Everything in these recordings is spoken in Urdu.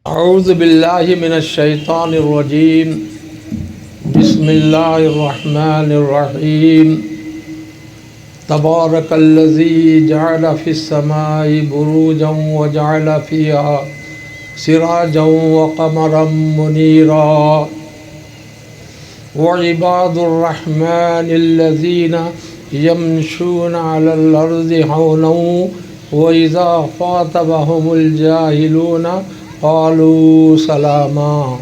اعوذ باللہ من الشیطان الرجیم بسم اللہ الرحمن الرحیم تبارک الذی جعل فی السماء بروجا وجعل فیہا سراجا وقمرا منیرا وعباد الرحمن الذین یمشون علی الارض ہونا وَإِذَا خَاطَبَهُمُ الْجَاهِلُونَ قَالُوا سَلَامًا۔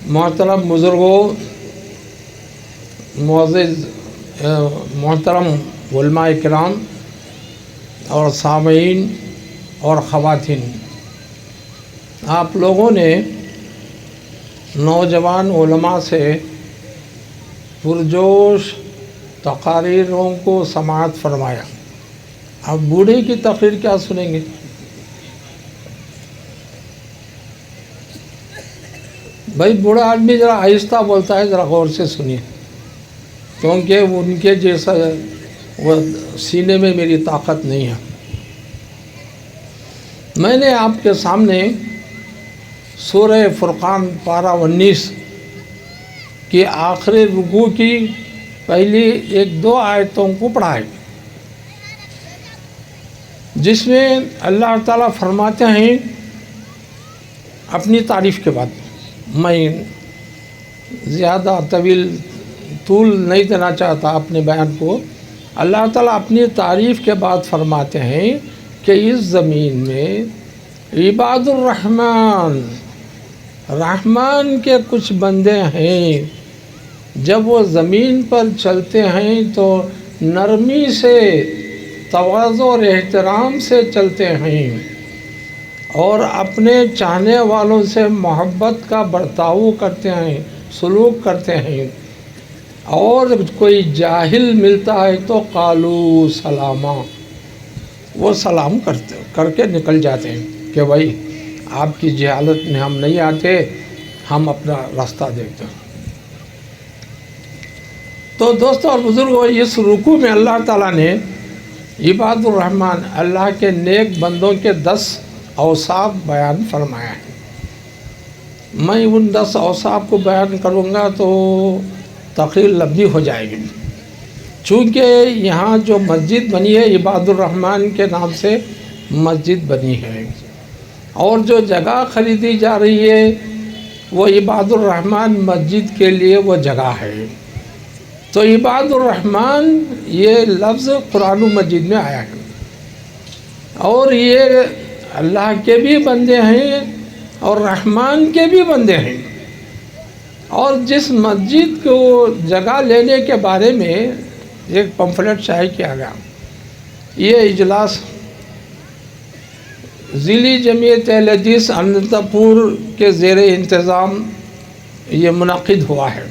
محترم بزرگوں، معزز محترم علماء کرام اور سامعین اور خواتین، آپ لوگوں نے نوجوان علماء سے پرجوش تقاریروں کو سماعت فرمایا۔ اب بوڑھے کی تقریر کیا سنیں گے؟ بھائی بوڑھا آدمی ذرا آہستہ بولتا ہے، ذرا غور سے سنیے، کیونکہ ان کے جیسا وہ سینے میں میری طاقت نہیں ہے۔ میں نے آپ کے سامنے سورہ فرقان پارہ 19 کی آخری رکوع کی پہلی 1-2 آیتوں کو پڑھا ہے، جس میں اللہ تعالیٰ فرماتے ہیں اپنی تعریف کے بعد، میں زیادہ طول نہیں دینا چاہتا اپنے بیان کو۔ اللہ تعالیٰ اپنی تعریف کے بعد فرماتے ہیں کہ اس زمین میں عباد الرحمن، رحمان کے کچھ بندے ہیں، جب وہ زمین پر چلتے ہیں تو نرمی سے، تواضع اور احترام سے چلتے ہیں اور اپنے چاہنے والوں سے محبت کا برتاؤ کرتے ہیں، سلوک کرتے ہیں، اور کوئی جاہل ملتا ہے تو قالوا سلاما، وہ سلام کر کے نکل جاتے ہیں کہ بھائی آپ کی جہالت میں ہم نہیں آتے، ہم اپنا راستہ دیکھتے ہیں۔ تو دوستوں اور بزرگوں، اس رکوع میں اللہ تعالیٰ نے عباد الرحمن، اللہ کے نیک بندوں کے 10 اوصاف بیان فرمایا ہے۔ میں ان 10 اوصاف کو بیان کروں گا تو تقریر لمبی ہو جائے گی، چونکہ یہاں جو مسجد بنی ہے عباد الرحمن کے نام سے مسجد بنی ہے، اور جو جگہ خریدی جا رہی ہے وہ عباد الرحمن مسجد کے لیے وہ جگہ ہے۔ تو عباد الرحمن یہ لفظ قرآن مجید میں آیا ہے، اور یہ اللہ کے بھی بندے ہیں اور رحمان کے بھی بندے ہیں۔ اور جس مسجد کو جگہ لینے کے بارے میں ایک پمفلٹ شائع کیا گیا، یہ اجلاس ضلعی جمعیت اہل حدیث اننتا پور کے زیر انتظام یہ منعقد ہوا ہے۔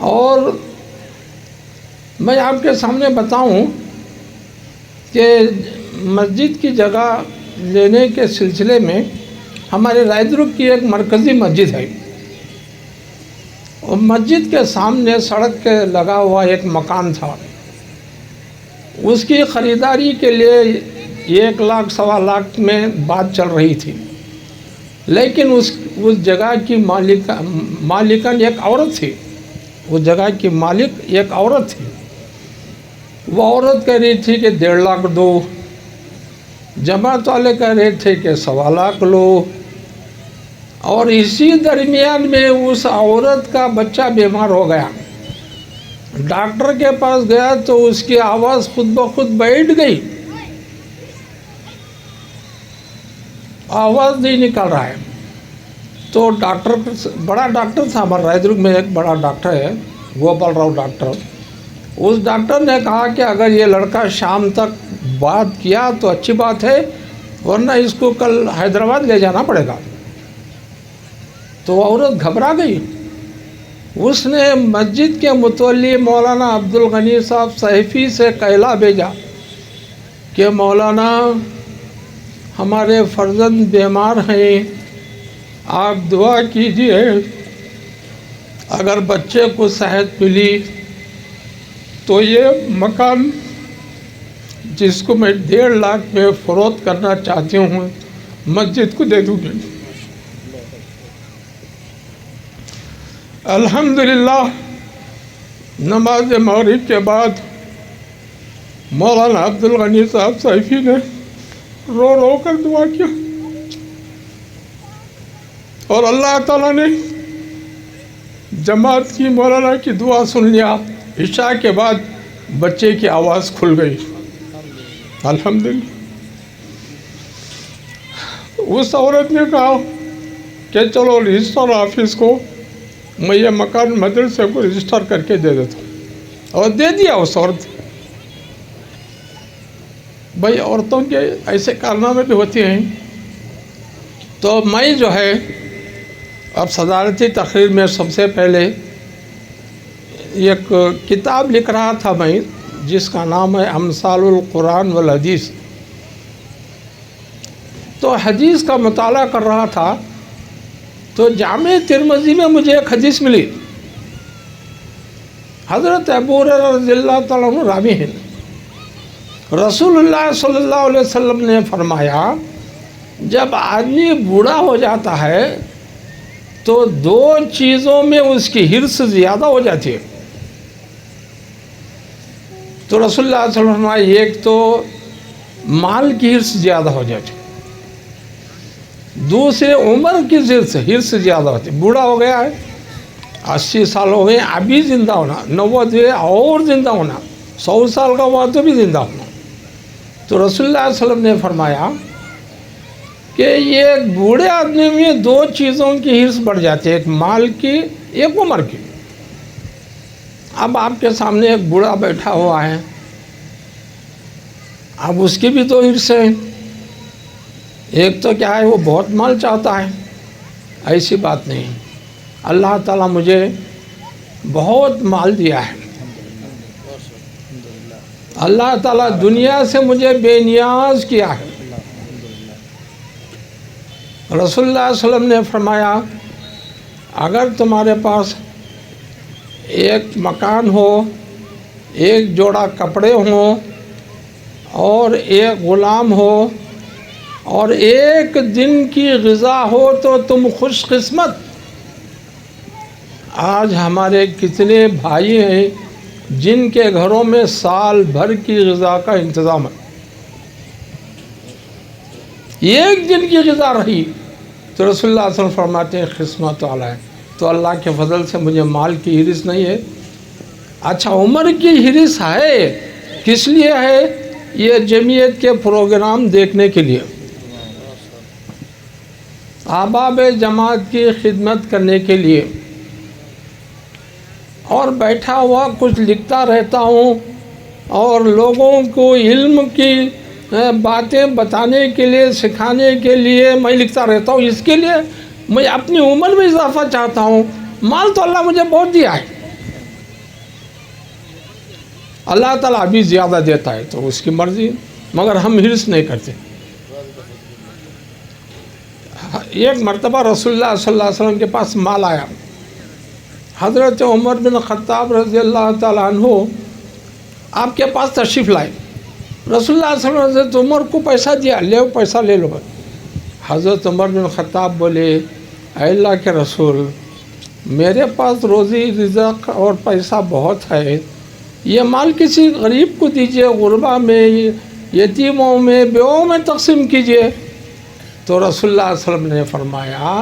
اور میں آپ کے سامنے بتاؤں کہ مسجد کی جگہ لینے کے سلسلے میں ہمارے رائے کی ایک مرکزی مسجد ہے، اور مسجد کے سامنے سڑک کے لگا ہوا ایک مکان تھا، اس کی خریداری کے لیے 1 لاکھ 1.25 لاکھ میں بات چل رہی تھی، لیکن اس جگہ کی مالکن ایک عورت تھی، اس جگہ کی مالک ایک عورت تھی۔ وہ عورت کہہ رہی تھی کہ 1.5 لاکھ دو، جماعت والے کہہ رہے تھے کہ 1.25 لاکھ لو، اور اسی درمیان میں اس عورت کا بچہ بیمار ہو گیا۔ ڈاکٹر کے پاس گیا تو اس کی آواز خود بخود بیٹھ گئی، آواز نہیں نکل رہا ہے۔ تو ڈاکٹر، بڑا ڈاکٹر تھا ہمارے رائے دور میں، ایک بڑا ڈاکٹر ہے گوپال راؤ ڈاکٹر، اس ڈاکٹر نے کہا کہ اگر یہ لڑکا شام تک بات کیا تو اچھی بات ہے، ورنہ اس کو کل حیدرآباد لے جانا پڑے گا۔ تو وہ عورت گھبرا گئی، اس نے مسجد کے متولی مولانا عبدالغنی صاحب صحیفی سے کہلا بھیجا کہ مولانا ہمارے فرزند بیمار ہیں، آپ دعا کیجئے، اگر بچے کو صحت ملی تو یہ مکان جس کو میں 1.5 لاکھ میں فروخت کرنا چاہتی ہوں مسجد کو دے دوں گی۔ الحمدللہ نماز مغرب کے بعد مولانا عبدالغنی صاحب سیفی نے رو رو کر دعا کیا اور اللہ تعالیٰ نے جماعت کی مولانا کی دعا سن لیا۔ عشاء کے بعد بچے کی آواز کھل گئی، الحمدللہ۔ اس عورت نے کہا کہ چلو رجسٹر آفس کو میں یہ مکان مدرسے کو رجسٹر کر کے دے دیتا ہوں، اور دے دیا اس عورت۔ بھائی عورتوں کے ایسے کارنامے بھی ہوتے ہیں۔ تو میں جو ہے اب صدارتی تقریر میں سب سے پہلے ایک کتاب لکھ رہا تھا میں، جس کا نام ہے امثال القرآن والحدیث۔ تو حدیث کا مطالعہ کر رہا تھا تو جامع ترمذی میں مجھے ایک حدیث ملی۔ حضرت ابو ہریرہ رضی اللہ تعالیٰ عنہ راوی ہیں۔ رسول اللہ صلی اللہ علیہ وسلم نے فرمایا جب آدمی بوڑھا ہو جاتا ہے تو 2 چیزوں میں اس کی حرص زیادہ ہو جاتی ہے۔ تو رسول اللہ صلی اللہ علیہ وسلم نے ایک تو مال کی حرص زیادہ ہو جاتی ہے، دوسرے عمر کی حرص زیادہ ہوتی ہے۔ بوڑھا ہو گیا ہے، 80 سال ہو گئے، ابھی زندہ ہونا، 90 اور زندہ ہونا، 100 سال کا ہوا تو بھی زندہ ہونا۔ تو رسول اللہ صلی اللہ علیہ وسلم نے فرمایا کہ یہ بوڑھے آدمی میں 2 چیزوں کی حرص بڑھ جاتی ہے، ایک مال کی، ایک عمر کی۔ اب آپ کے سامنے ایک بوڑھا بیٹھا ہوا ہے، اب اس کی بھی 2 حرص ہیں۔ ایک تو کیا ہے، وہ بہت مال چاہتا ہے۔ ایسی بات نہیں، اللہ تعالیٰ مجھے بہت مال دیا ہے، اللہ تعالیٰ دنیا سے مجھے بے نیاز کیا ہے۔ رسول اللہ صلی اللہ علیہ وسلم نے فرمایا اگر تمہارے پاس ایک مکان ہو، ایک جوڑا کپڑے ہوں، اور ایک غلام ہو، اور ایک دن کی غذا ہو تو تم خوش قسمت۔ آج ہمارے کتنے بھائی ہیں جن کے گھروں میں سال بھر کی غذا کا انتظام ہے، ایک دن کی غذا رہی تو رسول اللہ صلی اللہ علیہ وسلم فرماتے ہیں قسمت والا ہے۔ تو اللہ کے فضل سے مجھے مال کی حرص نہیں ہے۔ اچھا عمر کی حرص ہے، کس لیے ہے؟ یہ جمعیت کے پروگرام دیکھنے کے لیے، احباب جماعت کی خدمت کرنے کے لیے، اور بیٹھا ہوا کچھ لکھتا رہتا ہوں اور لوگوں کو علم کی باتیں بتانے کے لیے، سکھانے کے لیے میں لکھتا رہتا ہوں۔ اس کے لیے میں اپنی عمر میں اضافہ چاہتا ہوں۔ مال تو اللہ مجھے بہت دیا ہے، اللہ تعالیٰ ابھی زیادہ دیتا ہے تو اس کی مرضی، مگر ہم حرص نہیں کرتے۔ ایک مرتبہ رسول اللہ صلی اللہ علیہ وسلم کے پاس مال آیا، حضرت عمر بن خطاب رضی اللہ تعالیٰ عنہ آپ کے پاس تشریف لائے۔ رسول اللہ صلی اللہ علیہ وسلم حضرت عمر کو پیسہ دیا، لے پیسہ لے لو۔ حضرت عمر بن خطاب بولے اے اللہ کے رسول، میرے پاس روزی رزق اور پیسہ بہت ہے، یہ مال کسی غریب کو دیجئے، غربا میں، یتیموں میں، بیووں میں تقسیم کیجئے۔ تو رسول اللہ صلی اللہ علیہ وسلم نے فرمایا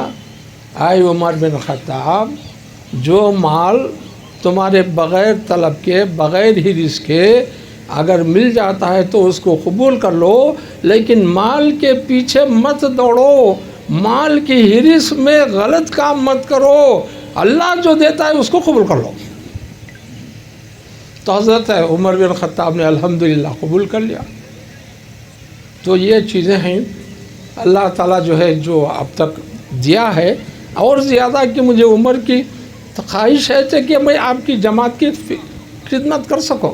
اے عمر بن خطاب، جو مال تمہارے بغیر طلب کے، بغیر حرص کے اگر مل جاتا ہے تو اس کو قبول کر لو، لیکن مال کے پیچھے مت دوڑو، مال کی حرص میں غلط کام مت کرو، اللہ جو دیتا ہے اس کو قبول کر لو۔ تو حضرت عمر بن خطاب نے الحمدللہ قبول کر لیا۔ تو یہ چیزیں ہیں اللہ تعالیٰ جو ہے جو اب تک دیا ہے، اور زیادہ کہ مجھے عمر کی خواہش ہے کہ میں آپ کی جماعت کی خدمت کر سکوں،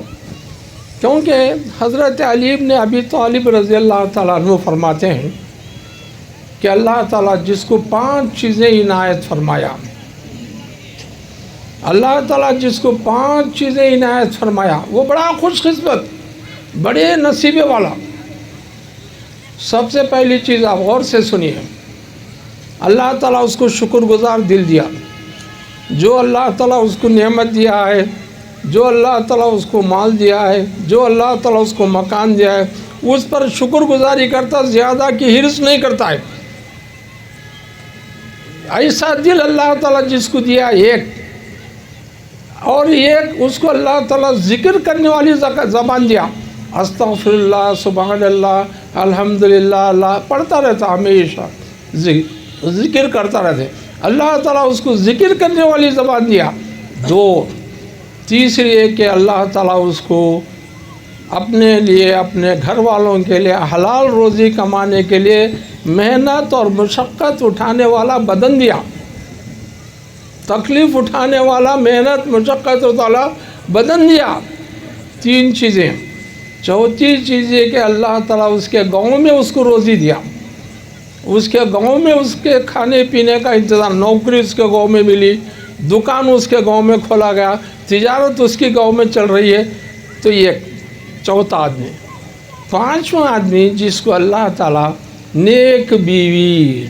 کیونکہ حضرت علی بن ابی طالب رضی اللہ تعالیٰ عنہ فرماتے ہیں کہ اللہ تعالیٰ جس کو 5 چیزیں عنایت فرمایا، اللہ تعالیٰ جس کو 5 چیزیں عنایت فرمایا وہ بڑا خوش قسمت، بڑے نصیبے والا. سب سے پہلی چیز آپ غور سے سنیے، اللہ تعالیٰ اس کو شکر گزار دل دیا. جو اللہ تعالیٰ اس کو نعمت دیا ہے، جو اللہ تعالیٰ اس کو مال دیا ہے، جو اللہ تعالیٰ اس کو مکان دیا ہے، اس پر شکر گزاری کرتا، زیادہ کی حرص نہیں کرتا ہے. ایسا دل اللہ تعالیٰ جس کو دیا ایک، اور ایک اس کو اللہ تعالیٰ ذکر کرنے والی زبان دیا. استغفر اللہ، سبحان اللہ، الحمدللہ، اللہ پڑھتا رہتا، ہمیشہ ذکر کرتا رہتے. اللہ تعالیٰ اس کو ذکر کرنے والی زبان دیا. دو، تیسری ہے کہ اللہ تعالیٰ اس کو اپنے لیے، اپنے گھر والوں کے لیے حلال روزی کمانے کے لیے محنت اور مشقت اٹھانے والا بدن دیا. تکلیف اٹھانے والا، محنت مشقت والا بدن دیا. تین چیزیں. چوتھی چیز یہ کہ اللہ تعالیٰ اس کے گاؤں میں اس کو روزی دیا. اس کے گاؤں میں اس کے کھانے پینے کا انتظام، نوکری اس کے گاؤں میں ملی، دکان اس کے گاؤں میں کھولا گیا، تجارت اس کی گاؤں میں چل رہی ہے. تو یہ چوتھا آدمی. پانچواں آدمی جس کو اللہ تعالیٰ نیک بیوی.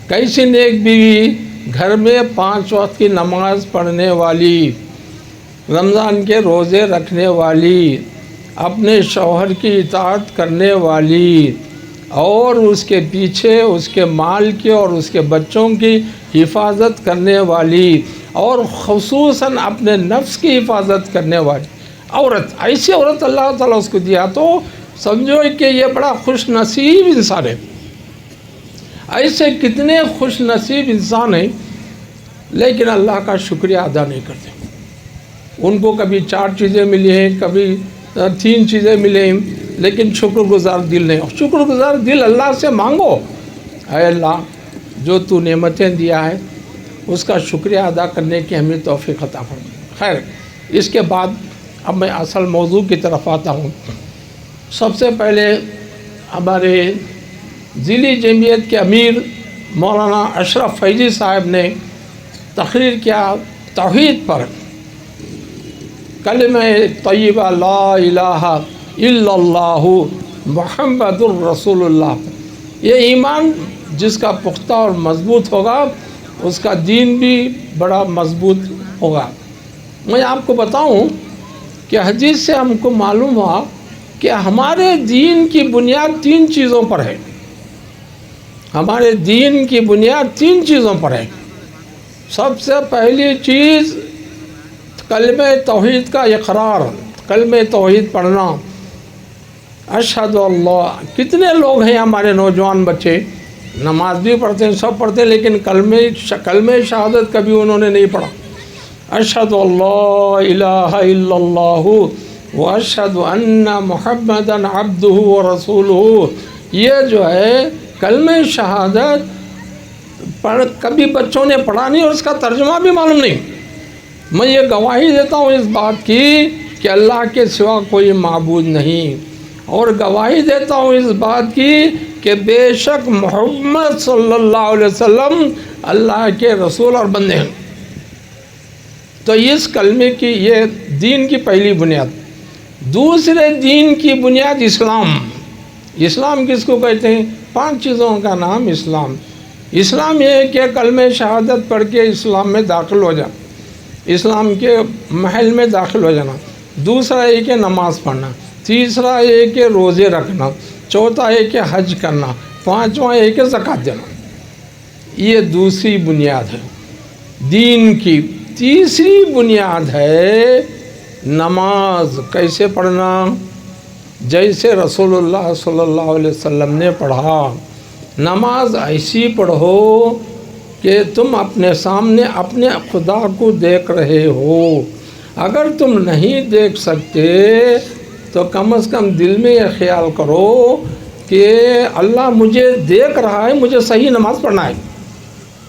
کیسی نیک بیوی؟ گھر میں 5 وقت کی نماز پڑھنے والی، رمضان کے روزے رکھنے والی، اپنے شوہر کی اطاعت کرنے والی، اور اس کے پیچھے اس کے مال کی اور اس کے بچوں کی حفاظت کرنے والی، اور خصوصاً اپنے نفس کی حفاظت کرنے والی عورت. ایسی عورت اللہ تعالیٰ اس کو دیا تو سمجھو کہ یہ بڑا خوش نصیب انسان ہے. ایسے کتنے خوش نصیب انسان ہیں لیکن اللہ کا شکریہ ادا نہیں کرتے. ان کو کبھی 4 چیزیں ملی ہیں، کبھی 3 چیزیں ملے ہیں، لیکن شکر گزار دل نہیں. شکر گزار دل اللہ سے مانگو، اے اللہ جو تو نعمتیں دیا ہے اس کا شکریہ ادا کرنے کی ہمیں توفیق عطا فرما. خیر، اس کے بعد اب میں اصل موضوع کی طرف آتا ہوں. سب سے پہلے ہمارے ضلعی جمعیت کے امیر مولانا اشرف فیضی صاحب نے تقریر کیا توحید پر. کلمہ طیبہ لا الہ الا اللہ محمد الرسول اللہ. یہ ایمان جس کا پختہ اور مضبوط ہوگا اس کا دین بھی بڑا مضبوط ہوگا. میں آپ کو بتاؤں کہ حدیث سے ہم کو معلوم ہوا کہ ہمارے دین کی بنیاد 3 چیزوں پر ہے. ہمارے دین کی بنیاد 3 چیزوں پر ہے. سب سے پہلی چیز کلمہ توحید کا اقرار، کلمہ توحید پڑھنا. اشہد اللہ. کتنے لوگ ہیں ہمارے نوجوان بچے نماز بھی پڑھتے ہیں، سب پڑھتے ہیں، لیکن کلمہ شہادت کبھی انہوں نے نہیں پڑھا. اشہد اللہ الہ الا اللہ واشہد ان محمدا عبدہ ورسولہ. یہ جو ہے کلمہ شہادت کبھی بچوں نے پڑھا نہیں اور اس کا ترجمہ بھی معلوم نہیں. میں یہ گواہی دیتا ہوں اس بات کی کہ اللہ کے سوا کوئی معبود نہیں، اور گواہی دیتا ہوں اس بات کی کہ بے شک محمد صلی اللہ علیہ وسلم اللہ کے رسول اور بندے ہیں. تو اس کلمے کی یہ دین کی پہلی بنیاد. دوسرے دین کی بنیاد اسلام. اسلام کس کو کہتے ہیں؟ 5 چیزوں کا نام اسلام. اسلام یہ ہے کہ کلمہ شہادت پڑھ کے اسلام میں داخل ہو جانا، اسلام کے محل میں داخل ہو جانا. دوسرا یہ کہ نماز پڑھنا. تیسرا یہ کہ روزے رکھنا. چوتھا یہ کہ حج کرنا. پانچواں یہ کہ زکوٰۃ دینا. یہ دوسری بنیاد ہے دین کی. تیسری بنیاد ہے نماز. کیسے پڑھنا؟ جیسے رسول اللہ صلی اللہ علیہ وسلم نے پڑھا. نماز ایسی پڑھو کہ تم اپنے سامنے اپنے خدا کو دیکھ رہے ہو. اگر تم نہیں دیکھ سکتے تو کم از کم دل میں یہ خیال کرو کہ اللہ مجھے دیکھ رہا ہے، مجھے صحیح نماز پڑھنا ہے.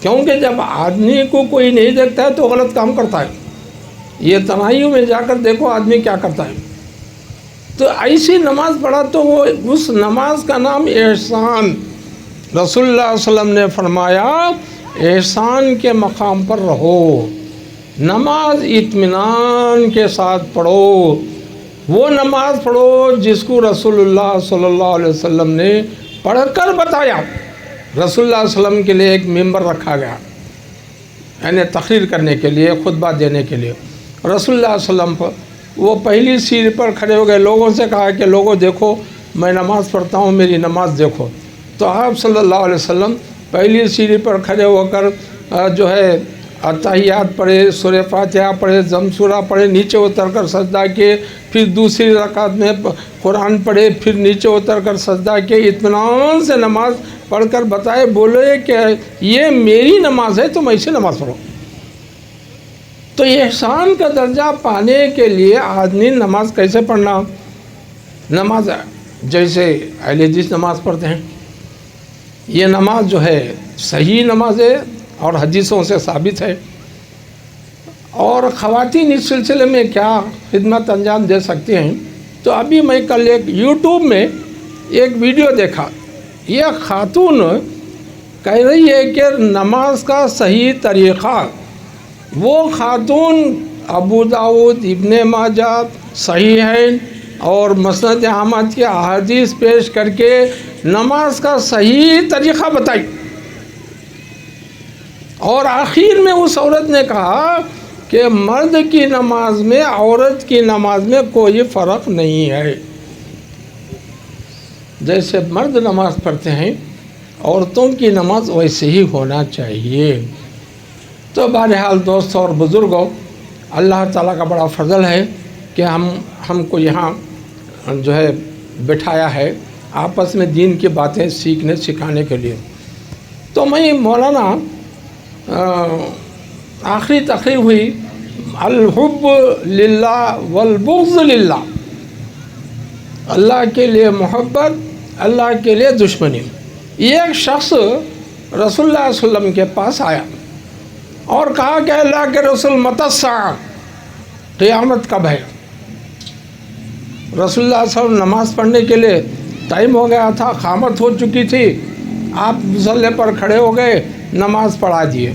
کیونکہ جب آدمی کو کوئی نہیں دیکھتا ہے تو غلط کام کرتا ہے. یہ تنہائیوں میں جا کر دیکھو آدمی کیا کرتا ہے. تو ایسی نماز پڑھا تو وہ اس نماز کا نام احسان. رسول اللہ صلی اللہ علیہ وسلم نے فرمایا احسان کے مقام پر رہو. نماز اطمینان کے ساتھ پڑھو. وہ نماز پڑھو جس کو رسول اللہ صلی اللہ علیہ وسلم نے پڑھ کر بتایا۔ رسول اللہ علیہ وسلم کے لیے ایک ممبر رکھا گیا، یعنی تقریر کرنے کے لیے، خطبہ دینے کے لیے۔ رسول اللہ علیہ وسلم پر وہ پہلی سیڑھی پر کھڑے ہو گئے، لوگوں سے کہا کہ لوگوں دیکھو میں نماز پڑھتا ہوں، میری نماز دیکھو۔ تو آپ صلی اللہ علیہ وسلم پہلی سیڑھی پر کھڑے ہو کر جو ہے اتحیات پڑھے، سورہ فاتحہ پڑھے، ضم سورہ پڑھے، نیچے اتر کر سجدہ کیے، پھر دوسری رکعت میں قرآن پڑھے، پھر نیچے اتر کر سجدہ کیے، اطمینان سے نماز پڑھ کر بتائے، بولے کہ یہ میری نماز ہے، تم ایسے نماز پڑھو۔ تو احسان کا درجہ پانے کے لیے آدمی نماز کیسے پڑھنا؟ نماز جیسے اہل حدیث نماز پڑھتے ہیں، یہ نماز جو ہے صحیح نماز ہے اور حدیثوں سے ثابت ہے۔ اور خواتین اس سلسلے میں کیا خدمت انجام دے سکتی ہیں؟ تو ابھی میں کل ایک یوٹیوب میں ایک ویڈیو دیکھا، یہ خاتون کہہ رہی ہے کہ نماز کا صحیح طریقہ، وہ خاتون ابو داؤد، ابن ماجہ، صحیحین اور مسند احمد کے احادیث پیش کر کے نماز کا صحیح طریقہ بتائی، اور آخر میں اس عورت نے کہا کہ مرد کی نماز میں عورت کی نماز میں کوئی فرق نہیں ہے، جیسے مرد نماز پڑھتے ہیں عورتوں کی نماز ویسے ہی ہونا چاہیے۔ تو بہرحال دوستوں اور بزرگوں، اللہ تعالیٰ کا بڑا فضل ہے کہ ہم کو یہاں جو ہے بٹھایا ہے آپس میں دین کی باتیں سیکھنے سکھانے کے لیے۔ تو میں مولانا آخری تقریر ہوئی الحب للہ والبغض للہ، اللہ کے لیے محبت، اللہ کے لیے دشمنی۔ ایک شخص رسول اللہ علیہ وسلم کے پاس آیا اور کہا کہ اللہ کے رسول متی الساعہ، قیامت کب ہے؟ رسول اللہ علیہ وسلم نماز پڑھنے کے لیے ٹائم ہو گیا تھا، قامت ہو چکی تھی، آپ مصلی پر کھڑے ہو گئے، نماز پڑھا دیے۔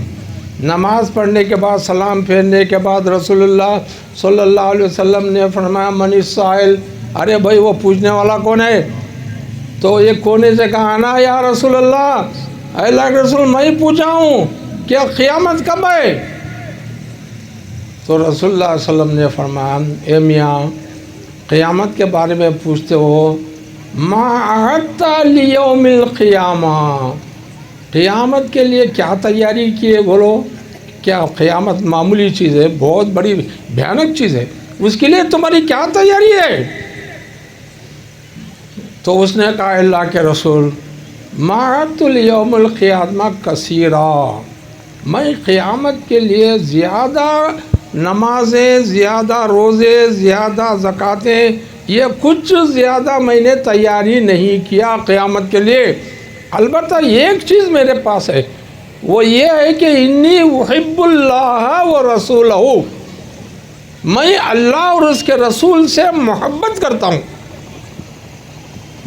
نماز پڑھنے کے بعد سلام پھیرنے کے بعد رسول اللہ صلی اللہ علیہ وسلم نے فرمایا من السائل، ارے بھائی وہ پوچھنے والا کون ہے؟ تو یہ کونے سے کہا انا یا رسول اللہ، اللہ کے رسول میں ہی پوچھا ہوں کہ قیامت کب ہے؟ تو رسول اللہ علیہ وسلم نے فرمایا اے میاں، قیامت کے بارے میں پوچھتے ہو، ما اعدت لیوم القیامہ، قیامت کے لیے کیا تیاری کیے؟ بولو، کیا قیامت معمولی چیز ہے؟ بہت بڑی بھیانک چیز ہے، اس کے لیے تمہاری کیا تیاری ہے؟ تو اس نے کہا اللہ کے رسول ما اعدت لیوم القیامہ کثیرا، میں قیامت کے لیے زیادہ نمازیں، زیادہ روزے، زیادہ زکاتیں، یہ کچھ زیادہ میں نے تیاری نہیں کیا قیامت کے لیے۔ البتہ ایک چیز میرے پاس ہے، وہ یہ ہے کہ انی احب اللہ و رسولہ، میں اللہ اور اس کے رسول سے محبت کرتا ہوں،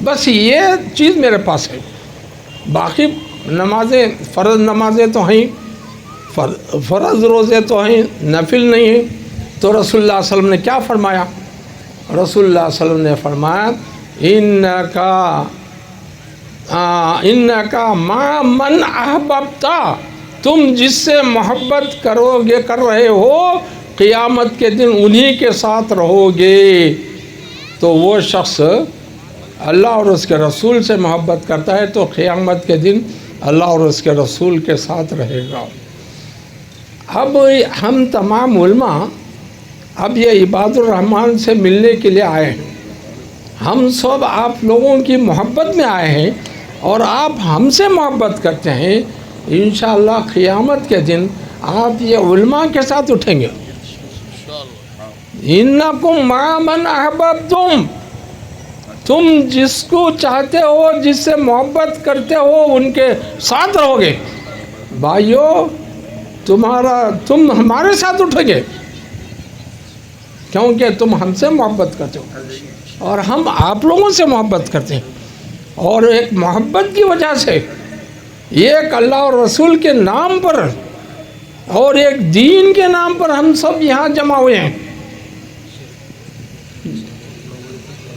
بس یہ چیز میرے پاس ہے۔ باقی نمازیں، فرض نمازیں تو ہیں، فرض روزے تو ہیں، نفل نہیں ہیں۔ تو رسول اللہ صلی اللہ علیہ وسلم نے کیا فرمایا؟ رسول اللہ صلی اللہ علیہ وسلم نے فرمایا انکا ما من احببتا، تم جس سے محبت کر رہے ہو قیامت کے دن انہی کے ساتھ رہو گے۔ تو وہ شخص اللہ اور اس کے رسول سے محبت کرتا ہے تو قیامت کے دن اللہ اور اس کے رسول کے ساتھ رہے گا۔ اب ہم تمام علماء اب یہ عباد الرحمن سے ملنے کے لیے آئے ہیں، ہم سب آپ لوگوں کی محبت میں آئے ہیں اور آپ ہم سے محبت کرتے ہیں، انشاءاللہ قیامت کے دن آپ یہ علماء کے ساتھ اٹھیں گے۔ انکم مع من احببتم، تم جس کو چاہتے ہو، جس سے محبت کرتے ہو، ان کے ساتھ رہو گے۔ بھائیو، تم ہمارے ساتھ اٹھو گے کیونکہ تم ہم سے محبت کرتے ہو اور ہم آپ لوگوں سے محبت کرتے ہیں، اور ایک محبت کی وجہ سے ایک اللہ اور رسول کے نام پر اور ایک دین کے نام پر ہم سب یہاں جمع ہوئے ہیں۔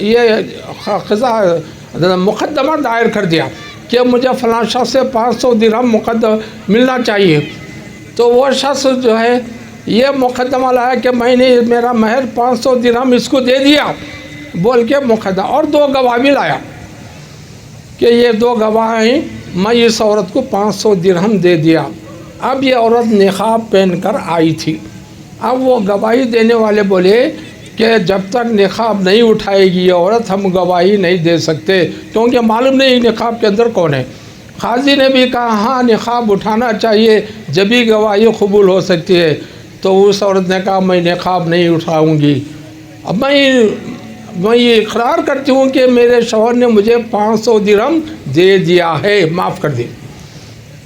یہ مقدمہ دائر کر دیا کہ مجھے فلاں شخص سے 500 درہم مقدمہ ملنا چاہیے، تو وہ شخص جو ہے یہ مقدمہ لایا کہ میں نے میرا مہر 500 درہم اس کو دے دیا بول کے مقدمہ، اور 2 گواہ بھی لایا کہ یہ 2 گواہ ہیں، میں اس عورت کو 500 درہم دے دیا۔ اب یہ عورت نقاب پہن کر آئی تھی، اب وہ گواہی دینے والے بولے کہ جب تک نقاب نہیں اٹھائے گی یہ عورت ہم گواہی نہیں دے سکتے، کیونکہ معلوم نہیں نقاب کے اندر کون ہے۔ قاضی نے بھی کہا ہاں نقاب اٹھانا چاہیے جبھی گواہی قبول ہو سکتی ہے، تو اس عورت نے کہا میں نقاب نہیں اٹھاؤں گی، اب میں یہ اقرار کرتی ہوں کہ میرے شوہر نے مجھے 500 درہم دے دیا ہے، معاف کر دی۔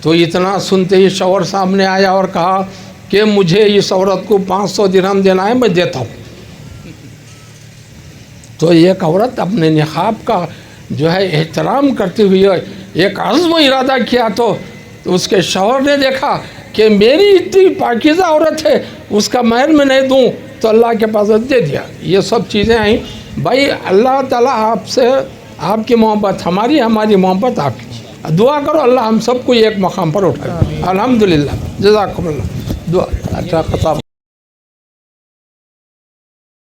تو اتنا سنتے ہی شوہر سامنے آیا اور کہا کہ مجھے اس عورت کو 500 درہم دینا ہے، میں دیتا ہوں۔ تو ایک عورت اپنے نقاب کا جو ہے احترام کرتے ہوئے ایک عزم و ارادہ کیا، تو اس کے شوہر نے دیکھا کہ میری اتنی پاکیزہ عورت ہے، اس کا مہر میں نہیں دوں، تو اللہ کے پاس دے دیا۔ یہ سب چیزیں آئیں۔ بھائی اللہ تعالیٰ آپ سے، آپ کی محبت ہماری محبت آپ کی، دعا کرو اللہ ہم سب کو ایک مقام پر اٹھائے۔ الحمدللہ، جزاکم اللہ، دعا اچھا خطاب۔